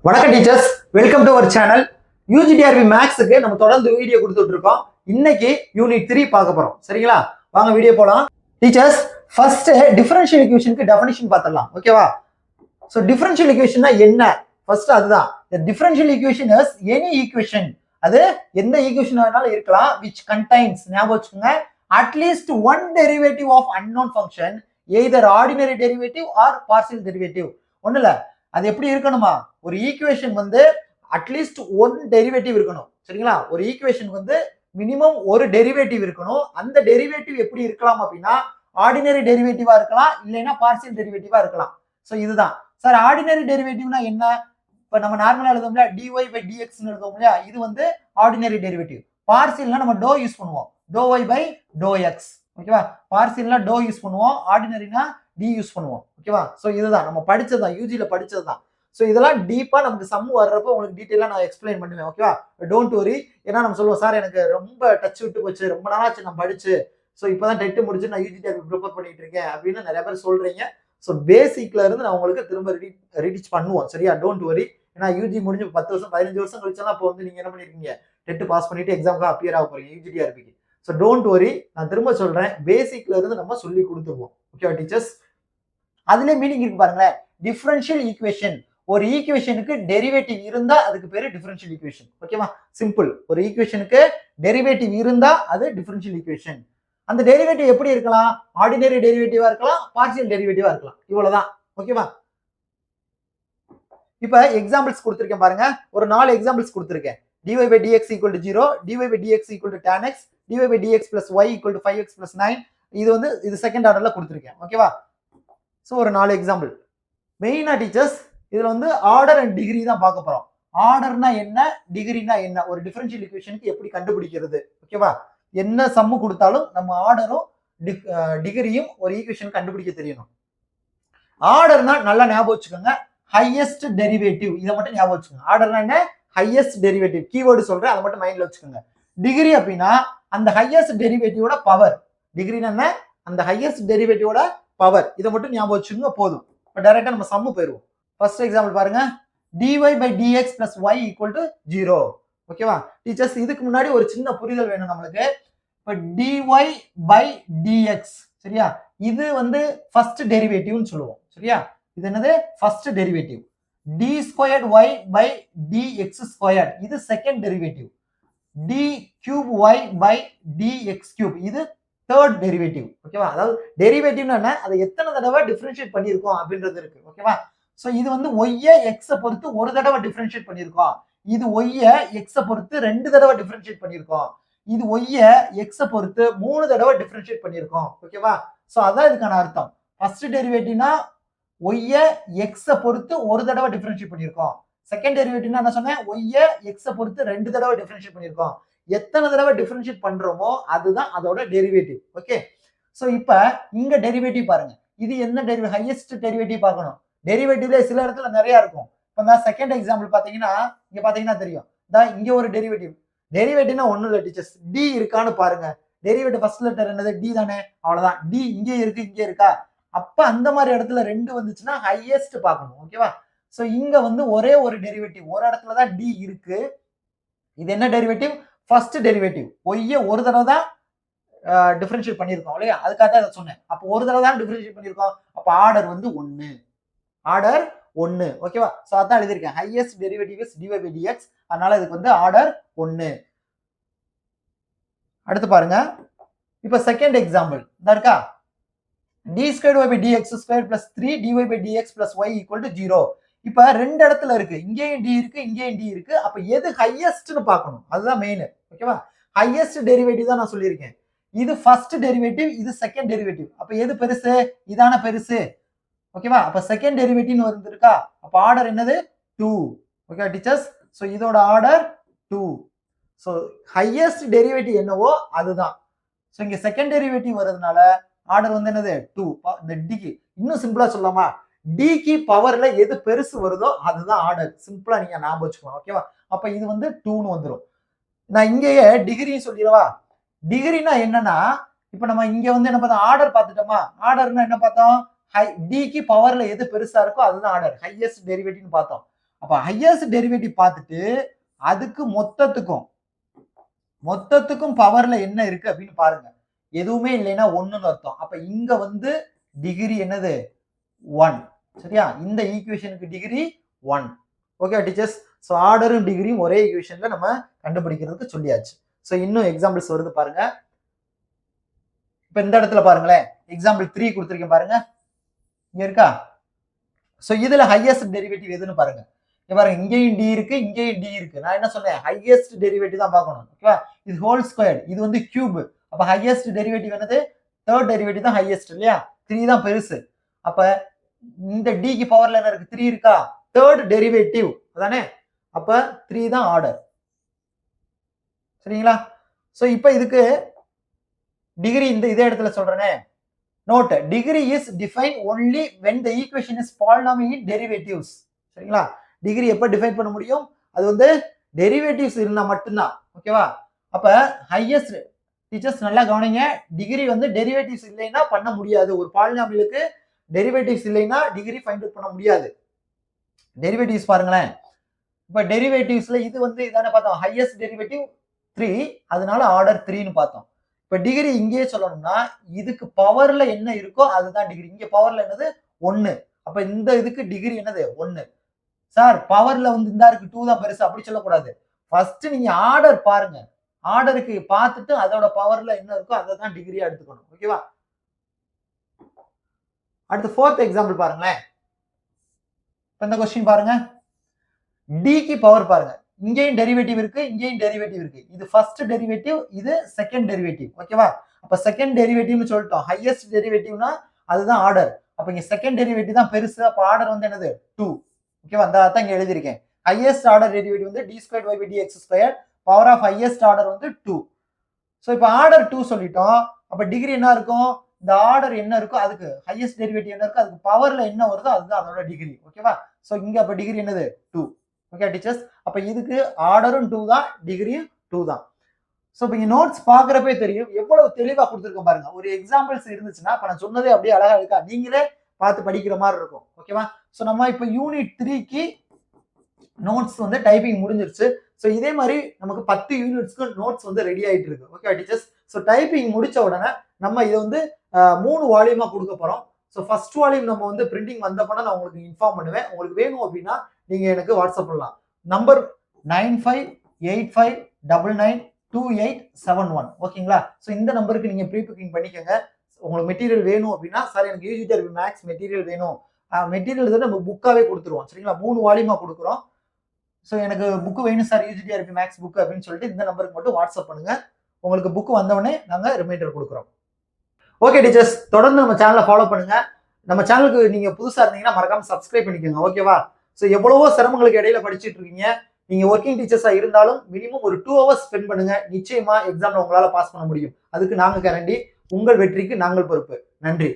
வணக்கம் teachers, welcome to our channel. UGTRB மேக்ஸுக்கு நம்ம தொடர்ந்து வீடியோ கொடுத்துட்டு இருக்கோம். இன்னைக்கு யூனிட் 3 பார்க்க போறோம். சரிங்களா? வாங்க வீடியோ போலாம். டீச்சர்ஸ், ஃபர்ஸ்ட் டிஃபரன்ஷியல் ஈக்குவேஷனுக்கு டெஃபினிஷன் பார்த்துடலாம். ஓகேவா? ஸோ டிஃபரன்ஷியல் ஈக்குவேஷன்னா என்ன? ஃபர்ஸ்ட் அதுதான். Differential equation is any equation, அது எந்த ஈக்குவேஷன் வேணாலும் இருக்கலாம், விச் கண்டைன்ஸ், ஞாபகம் வச்சுக்கோங்க, at least one derivative of unknown function, either ordinary derivative or partial derivative. ஒன்றும் இல்லை, அது எப்படி இருக்கணுமா, ஒரு ஈக்குவேஷன் வந்து அட்லீஸ்ட் ஒன் டெரிவேட்டிவ் இருக்கணும். சரிங்களா? ஒரு ஈக்குவேஷன் வந்து மினிமம் ஒரு டெரிவேட்டிவ் இருக்கணும். அந்த டெரிவேட்டிவ் எப்படி இருக்கலாம் அப்படின்னா, ஆர்டினரி டெரிவேட்டிவா இருக்கலாம், இல்லைன்னா பார்சியல் டெரிவேட்டிவா இருக்கலாம். ஸோ இதுதான் சார். ஆர்டினரி டெரிவேட்டிவ்னா என்ன? இப்போ நம்ம நார்மலா எழுதுவோம் இல்லையா, dy பை dx எழுதுவோம் இல்லையா, இது வந்து ஆர்டினரி டெரிவேட்டிவ். பார்சியல்னா நம்ம டோ யூஸ் பண்ணுவோம், டோ y பை டோ எக்ஸ். ஓகேவா? பார்சியல்னா டோ யூஸ் பண்ணுவோம், ஆர்டினரினா டி யூஸ் பண்ணுவோம். ஓகேவா? ஸோ இதுதான் நம்ம படிச்சதுதான், யூஜில படிச்சதுதான். ஸோ இதெல்லாம் டீப்பா நமக்கு சம் வர்றப்போ உங்களுக்கு டீட்டெயிலா நான் எக்ஸ்பிளைன் பண்ணுவேன். ஓகேவா? Don't worry. ஏன்னா நம்ம சொல்லுவோம், சார் எனக்கு ரொம்ப டச் விட்டு போச்சு, ரொம்ப நாளாச்சு நான் படிச்சு, ஸோ இப்போதான் டெட்டு முடிச்சு நான் யூஜிடிஆர்பி ப்ரிப்பேர் பண்ணிட்டு இருக்கேன் அப்படின்னு நிறைய பேர் சொல்றீங்க. ஸோ பேசிக்ல இருந்து நான் உங்களுக்கு திரும்ப ரீச் பண்ணுவோம். சரியா? Don't worry. ஏன்னா யூஜி முடிஞ்சு 10 வருஷம் 15 வருஷம் கழிச்சாலும் அப்போ வந்து நீங்க என்ன பண்ணிருக்கீங்க, டெட்டு பாஸ் பண்ணிட்டு எக்ஸாமுக்கு அப்பியர் ஆக போறீங்க யூஜிடிஆர்பிக்கு. ஸோ டோன்ட் வரி, நான் திரும்ப சொல்றேன், பேசிக்ல இருந்து நம்ம சொல்லி கொடுத்துருவோம். ஓகேவா டீச்சர்ஸ்? அதுல மீனிங் இருக்கு பாருங்களேன். டிஃபரன்ஷியல் ஈக்குவேஷன், ஒரு ஈக்குவேஷனுக்கு டெரிவேட்டிவ் இருந்தா அதுக்கு பேரு டிஃபரன்ஷியல் ஈக்குவேஷன். ஓகேவா? சிம்பிள். ஒரு ஈக்குவேஷனுக்கு டெரிவேட்டிவ் இருந்தா அது டிஃபரன்ஷியல் ஈக்குவேஷன். அந்த டெரிவேட்டிவ் எப்படி இருக்கலாம்? ஆர்டினரி டெரிவேட்டிவா இருக்கலாம், பார்சியல் டெரிவேட்டிவா இருக்கலாம். இவ்வளவுதான். ஓகேவா? இப்ப எக்ஸாம்பிள்ஸ் கொடுத்திருக்கேன் பாருங்க. ஒரு 4 எக்ஸாம்பிள்ஸ் கொடுத்திருக்கேன். dy by dx equal to 0, dy by dx equal to tan x, dy by dx plus y equal to 5x plus 9. இது செகண்ட் ஆர்டர்ல கொடுத்திருக்கேன். ஓகேவா? ஸோ ஒரு 4 எக்ஸாம்பிள். மெயினா டீச்சர்ஸ் இதுல வந்து ஆர்டர் அண்ட் டிகிரி தான் பார்க்க போறோம். ஆர்டர்னா என்ன, டிகிரினா என்ன, ஒரு டிஃபரன்ஷியல் ஈக்குவேஷனுக்கு எப்படி கண்டுபிடிக்கிறது. ஓகேவா? என்ன சம்மு கொடுத்தாலும் நம்ம ஆர்டரும் டிகிரியும் ஒரு ஈக்குவேஷன் கண்டுபிடிக்க தெரியணும். ஆர்டர்னா நல்லா ஞாபகம் வச்சுக்கோங்க, ஹையஸ்ட் டெரிவேட்டிவ். இதை மட்டும் ஞாபகம் வச்சுக்கோங்க. ஆர்டர்னா என்ன? Highest derivative. கீவேர்டு சொல்றேன், அதை மட்டும் மைண்ட்ல வச்சுக்கோங்க. டிகிரி அப்படின்னா அந்த ஹையஸ்ட் டெரிவேட்டிவோட பவர். டிகிரினா என்ன? அந்த ஹையஸ்ட் டெரிவேட்டிவோட பவர். இதை மட்டும் ஞாபகம் வச்சுக்கோங்க போதும். இப்போ டைரக்டா நம்ம சம்மு போயிடுவோம். ஃபர்ஸ்ட் எக்ஸாம்பிள் பாருங்க. dy by dx plus y equal to 0. ஓகேவா டீச்சர்ஸ்? இதுக்கு முன்னாடி ஒரு சின்ன புரிதல் வேணும் நம்மளுக்கு. இப்போ dy by dx, சரியா, இது வந்து ஃபர்ஸ்ட் டெரிவேட்டிவ்னு சொல்லுவோம். சரியா? இது என்னது? First derivative. d squared y by dx squared, இது second derivative. d cube y by dx cube, இது தேர்ட் டெரிவேட்டிவ். ஓகேவா? அதாவது டெரிவேட்டிவ்னா என்ன, அதை எத்தனை தடவை டிஃபரன்ஷியேட் பண்ணியிருக்கோம் அப்படின்றது இருக்கு. ஓகேவா? சோ இது வந்து y x பொறுத்து ஒரு தடவை டிஃபரன்ஷியேட் பண்ணியிருக்கோம். இது y x பொறுத்து 2 தடவை டிஃபரன்ஷியேட் பண்ணியிருக்கோம். இது y x பொறுத்து 3 தடவை டிஃபரன்ஷியேட் பண்ணியிருக்கோம். ஓகேவா? சோ அதான் இதுக்கான அர்த்தம். ஃபர்ஸ்ட் டெரிவேட்டிவ்னா y x பொறுத்து ஒரு தடவை டிஃபரன்ஷியேட் பண்ணியிருக்கோம். செகண்ட் டெரிவேட்டிவ்னா என்ன சொன்னேன், y x பொறுத்து 2 தடவை டிஃபரன்ஷியேட் பண்ணியிருக்கோம். எத்தனை தடவை டிஃபரன்ஷியேட் பண்றோமோ அதுதான் அதோட டெரிவேட்டிவ். ஓகே? சோ இப்போ இங்க டெரிவேட்டிவ் பாருங்க. இது என்ன டெரிவேட்டிவ்? ஹையஸ்ட் டெரிவேட்டிவ் பார்க்கணும். டெரிவேட்டிவ்ல சில இடத்துல நிறைய இருக்கும். இப்போ நான் செகண்ட் எக்ஸாம்பிள் பாத்தீங்கன்னா, இங்க பாத்தீங்கன்னா தெரியும். இங்க ஒரு டெரிவேட்டிவ். டெரிவேட்டிவ்னா ஒண்ணும் இல்லை டீச்சர்ஸ், டி இருக்கான்னு பாருங்க. டெரிவேட்டிவ் ஃபர்ஸ்ட் லெட்டர் என்னது? டி தானே. அவ்வளவுதான். டி இங்கே இருக்கு, இங்கே இருக்கா? அப்ப அந்த மாதிரி இடத்துல 2 வந்துச்சுன்னா ஹையஸ்ட் பார்க்கணும். ஓகேவா? சோ இங்க வந்து ஒரே ஒரு டெரிவேட்டிவ், ஒரு இடத்துல தான் டி இருக்கு. இது என்ன டெரிவேட்டிவ்? First derivative. ஒய்ய ஒரு தடவை தான் டிஃபரன்ஷியேட் பண்ணியிருக்கோம் இல்லையா, அதுக்காக தான் இதை சொன்னேன். அப்போ ஒரு தடவை தான் டிஃபரன்ஷியேட் பண்ணியிருக்கோம். அப்ப ஆர்டர் வந்து 1. ஆர்டர் 1. ஓகேவா? சோ அதான் எழுதிருக்கேன், highest derivative is dy by dx. அதனால இதுக்கு வந்து ஆர்டர் 1. அடுத்து பாருங்க. இப்போ செகண்ட் எக்ஸாம்பிள் இதா இருக்கா. d squared y by dx squared plus 3 dy by dx plus y equal to 0. இப்ப ரெண்டு இடத்துல இருக்கு, இங்கேயும் டி இருக்கு, இங்கேயும் டி இருக்கு. அப்ப எது ஹையஸ்ட்னு பார்க்கணும், அதுதான் மெயின். ஓகேவா? ஹையஸ்ட் டெரிவேட்டிவ் தான் நான் சொல்லியிருக்கேன். இது ஃபர்ஸ்ட் டெரிவேட்டிவ், இது செகண்ட் டெரிவேட்டிவ். அப்ப எது பெருசு? இதான பெருசு. ஓகேவா? அப்ப செகண்ட் டெரிவேட்டிவ்னு வந்துருக்கா. அப்ப ஆர்டர் என்னது? 2. Okay teachers? சோ இதோட ஆர்டர் 2. சோ ஹையஸ்ட் டெரிவேட்டிவ் என்னவோ அதுதான். சோ இங்க செகண்ட் டெரிவேட்டிவ் வரதுனால ஆர்டர் வந்து என்னது? 2. இந்த டிக்கு இன்னும் சிம்பிளா சொல்லலாமா, டிக்கு பவர்ல எது பெருசு வருதோ அதுதான் ஆர்டர். சிம்பிளா நீங்க ஞாபகம் வச்சுக்கலாம். ஓகேவா? அப்ப இது வந்து 2ன்னு வந்துடும். நான் இங்கேயே டிகிரி சொல்லிடவா. டிகிரினா என்னன்னா, இப்ப நம்ம இங்க வந்து என்ன பார்த்தோம், ஆர்டர் பார்த்துட்டோமா. ஆர்டர்னா என்ன பார்த்தோம், டிக்கு பவர்ல எது பெருசா இருக்கோ அதுதான் ஆர்டர், ஹையஸ்ட் டெரிவேட்டிவ்னு பார்த்தோம். அப்ப ஹையஸ்ட் டெரிவேட்டிவ் பார்த்துட்டு அதுக்கு மொத்தத்துக்கும் பவர்ல என்ன இருக்கு அப்படின்னு பாருங்க. எதுவுமே இல்லைன்னா 1ன்னு அர்த்தம். அப்ப இங்க வந்து டிகிரி என்னது 1. சரியா? இந்த ஈக்குவேஷனுக்கு டிகிரி 1. Okay teachers. ஸோ ஆர்டரும் டிகிரியும் ஒரே ஈக்குவேஷன்ல நம்ம கண்டுபிடிக்கிறதுக்கு சொல்லியாச்சு. ஸோ இன்னும் எக்ஸாம்பிள்ஸ் வருது பாருங்க. இப்ப இந்த இடத்துல பாருங்களேன், எக்ஸாம்பிள் 3 கொடுத்துருக்கேன் பாருங்க. இங்க இருக்கா? ஸோ இதுல ஹையஸ்ட் டெரிவேட்டிவ் எதுன்னு பாருங்க. பாருங்க, இங்கேயும் டி இருக்கு, இங்கேயும் டி இருக்கு. நான் என்ன சொன்னேன், ஹையஸ்ட் டெரிவேட்டிவ் தான் பார்க்கணும். ஓகேவா? இது ஹோல் ஸ்கொயர், இது வந்து கியூப். அப்ப ஹையஸ்ட் டெரிவேட்டிவ் என்னது? தேர்ட் டெரிவேட்டிவ் தான் ஹையஸ்ட் இல்லையா? 3 தான் பெருசு. அப்ப இந்த டிக்கு பவர்ல என்ன இருக்கு? 3 இருக்கா? தேர்ட் டெரிவேட்டிவ் அதானே? அப்ப 3 தான் ஆர்டர். சரிங்களா? சோ இப்போ இதுக்கு டிகிரி இதே இடத்துல சொல்றேனே, note degree is define only when the equation is polynomial derivatives. சரிங்களா? டிகிரி எப்ப டிஃபைன் பண்ண முடியும்? அது வந்து டெரிவேட்டிவ்ஸ் இருந்தா மட்டும்தான். ஓகேவா? அப்ப ஹையஸ்ட் டீச்சர்ஸ் நல்லா கவனிங்க, டிகிரி வந்து டெரிவேட்டிவ்ஸ் இல்லைன்னா பண்ண முடியாது. ஒரு பாலினாமியலுக்கு டெரிவேட்டிவ்ஸ் இல்லைன்னா டிகிரி ஃபைண்ட் அவுட் பண்ண முடியாது. டெரிவேட்டிவ்ஸ் பாருங்களேன். இப்ப டெரிவேட்டிவ்ஸ்ல இது வந்து இதானே பார்த்தோம், ஹையஸ்ட் டெரிவேட்டிவ் 3, அதனால ஆர்டர் 3ன்னு பார்த்தோம். இப்ப டிகிரி இங்கேயே சொல்லணும்னா இதுக்கு பவர்ல என்ன இருக்கோ அதுதான் டிகிரி. இங்க பவர்ல என்னது 1. அப்ப இந்த இதுக்கு டிகிரி என்னது 1. சார் பவர்ல வந்து இந்த இருக்கு 2 தான் பெருசு அப்படி சொல்லக்கூடாது. ஃபர்ஸ்ட் நீங்க ஆர்டர் பாருங்க, ஆர்டருக்கு பார்த்துட்டு அதோட பவர்ல என்ன இருக்கோ அதை தான் டிகிரியா எடுத்துக்கணும். ஓகேவா? அடுத்து 4th எக்ஸாம்பிள் பாருங்களேன். இந்த क्वेश्चन பாருங்க, d க்கு பவர் பாருங்க, இங்கேயும் டெரிவேட்டிவ் இருக்கு, இங்கேயும் டெரிவேட்டிவ் இருக்கு. இது ஃபர்ஸ்ட் டெரிவேட்டிவ், இது செகண்ட் டெரிவேட்டிவ். ஓகேவா? அப்ப செகண்ட் டெரிவேட்டிவ்னு சொல்லிட்டோம். ஹையஸ்ட் டெரிவேட்டிவ்னா அதுதான் ஆர்டர். அப்ப இங்க செகண்ட் டெரிவேட்டிவ் தான் பெருசு. அப்ப ஆர்டர் வந்து என்னது 2. ஓகேவா? அதான் இங்க எழுதிருக்கேன். ஹையஸ்ட் ஆர்டர் டெரிவேட்டிவ் வந்து d2y/dx², power of highest order வந்து 2. சோ இப்போ ஆர்டர் 2 சொல்லிட்டோம். அப்ப டிகிரி என்ன இருக்கும்? இந்த ஆர்டர் என்ன இருக்கோ அதுக்கு ஹையஸ்ட் டெரிவேட்டிவ் என்ன இருக்கோ அதுக்கு பவர்ல என்ன வருதோ அதுதான் அதோட டிகிரி. ஓகேவா? சோ இங்க அப்ப டிகிரி என்னது 2. Okay teachers. அப்ப இதுக்கு ஆர்டரும் 2 தான், டிகிரியும் 2 தான். சோ இப்போ இங்க நோட்ஸ் பாக்குறப்பே தெரியும் எவ்வளவு தெளிவா கொடுத்துருக்கோம் பாருங்க. ஒரு எக்ஸாம்பிள்ஸ் இருந்துச்சுன்னா இப்ப நான் சொன்னதே அப்படியே அழகா இருக்கா, நீங்களே பார்த்து படிக்கிற மாதிரி இருக்கும். ஓகேவா? சோ நம்ம இப்ப யூனிட் 3க்கு நோட்ஸ் வந்து டைப்பிங் முடிஞ்சிருச்சு. சோ இதே மாதிரி நமக்கு 10 யூனிட்ஸ்க்கு நோட்ஸ் வந்து ரெடி ஆயிட்டு இருக்கு. Okay teachers. சோ டைப்பிங் முடிச்ச உடனே நம்ம இதை வந்து 3 வால்யூமா கொடுக்க போறோம். ஸோ ஃபர்ஸ்ட் வால்யூம் நம்ம வந்து பிரிண்டிங் வந்தப்போ நான் உங்களுக்கு இன்ஃபார்ம் பண்ணுவேன். உங்களுக்கு வேணும் அப்படின்னா நீங்க எனக்கு வாட்ஸ்அப் பண்ணலாம். நம்பர் 9585992871. ஓகேங்களா? ஸோ இந்த நம்பருக்கு நீங்க ப்ரீ புக்கிங் பண்ணிக்கோங்க. உங்களுக்கு மெட்டீரியல் வேணும் அப்படின்னா, சார் எனக்கு யூஜிடிஆர்பி மேக்ஸ் மெட்டீரியல் வேணும், மெட்டீரியல் தான் நம்ம புக்காவே கொடுத்துருவோம். சரிங்களா? 3 வால்யூமா கொடுக்குறோம். ஸோ எனக்கு புக் வேணும் சார், யூஜிடிஆர்பி மேக்ஸ் புக் அப்படின்னு சொல்லிட்டு இந்த நம்பருக்கு மட்டும் வாட்ஸ்அப் பண்ணுங்க. உங்களுக்கு புக் வந்தவொடனே நாங்க ரிமைண்டர் கொடுக்குறோம். ஓகே டீச்சர்ஸ், தொடர்ந்து நம்ம சேனலை ஃபாலோ பண்ணுங்க. நம்ம சேனலுக்கு நீங்க புதுசா இருந்தீங்கன்னா மறக்காம சப்ஸ்கிரைப் பண்ணிக்கோங்க. ஓகேவா? ஸோ எவ்வளவோ சிரமங்களுக்கு இடையில படிச்சுட்டு இருக்கீங்க. நீங்க ஒர்க்கிங் டீச்சர்ஸா இருந்தாலும் மினிமம் ஒரு 2 hours ஸ்பெண்ட் பண்ணுங்க. நிச்சயமா எக்ஸாம்ல உங்களால பாஸ் பண்ண முடியும். அதுக்கு நாங்க கேரண்டி. உங்கள் வெற்றிக்கு நாங்கள் பொறுப்பு. நன்றி.